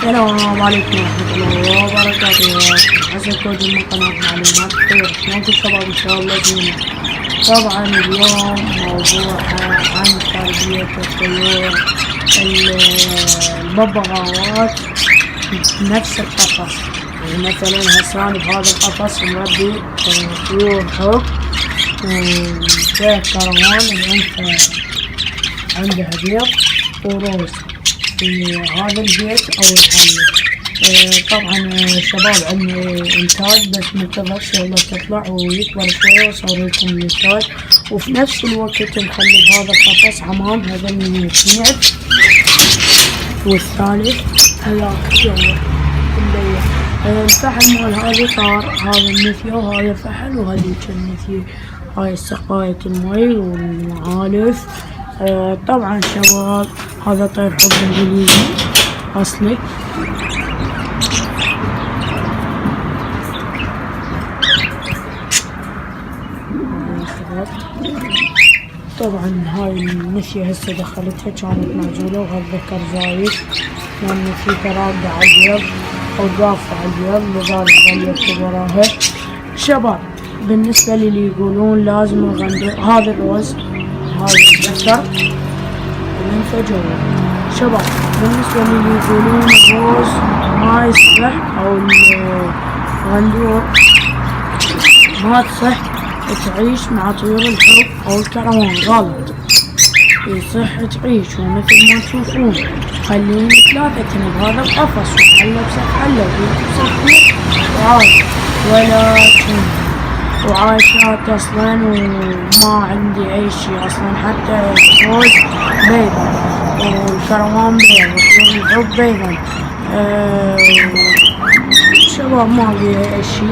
السلام عليكم ورحمة الله وبركاته. حسن كود من قناة معلومات طيور. شلونكم شباب؟ إن شاء الله زين. طبعا اليوم موضوعها عن تربية الطيور الببغاوات بنفس القفص. يعني مثلا هسه أنا بهذا القفص مربي طيور حب فيه كروان. الأنثى عندها بيض وروز في هذا البيت أو الحلة. طبعا شباب عندي إنتاج بس منتظر شغلة تطلع ويكبر شوية وأصور لكم الإنتاج، وفي نفس الوقت نخلي بهذا القفص عمام هذا اثنين، والثالث هذاك جوا الليل. الفحل مال هذا طار، هذا النثية وهذا فحل وهذيك النثية، هاي سقاية المي والمعالف. طبعا شباب هذا طير حب انجليزي اصلي. طبعا هاي النثية هسه دخلتها كانت معزولة، وهالذكر زايد لان النثية راقدة على البيض او دافعة على البيض لذلك ظلت وراها. شباب بالنسبة للي يقولون لازم الغندور هذا الروز هذا الذكر الأنثى جوا. شباب بالنسبة للي يقولون الروز ما يصلح أو الغندور ما تصح تعيش مع طيور الحب أو الكروان، غلط. يصح تعيش ومثل ما تشوفون خليهم ثلاثة بهذا القفص، وحلة بصف حلة وبيت بصف بيت وعادي، ولكن وعايشات اصلا وما عندي اي شي اصلا. حتى الروز بيضا والكروان بيضا وطيور الحب بيضا. شباب ما بيها اي شي.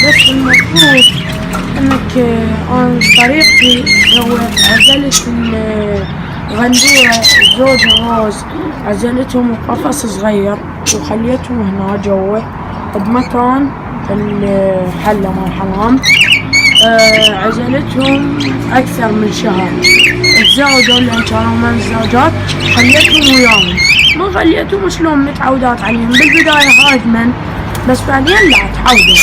بس المفروض انك انا طريقتي سويت عزلت الغندورة زوج الروز، عزلتهم بقفص صغير وخليتهم هنا جوا بمكان الحلة مال الحمام. عزلتهم أكثر من شهر، تزوجوا لأن كانوا من الزوجات، خليتهم وياهم ما خليتهم شلون متعودات عليهم بالبداية هاجمن، بس بعدين لا تعودوا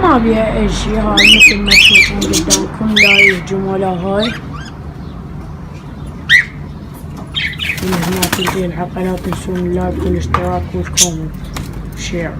ما بيها أي شي. هاي مثل ما تشوفون قدامكم لا يهجم ولا هاي. من هنا تنتهي الحلقة، لا تنسون اللايك والاشتراك والكومنت شير.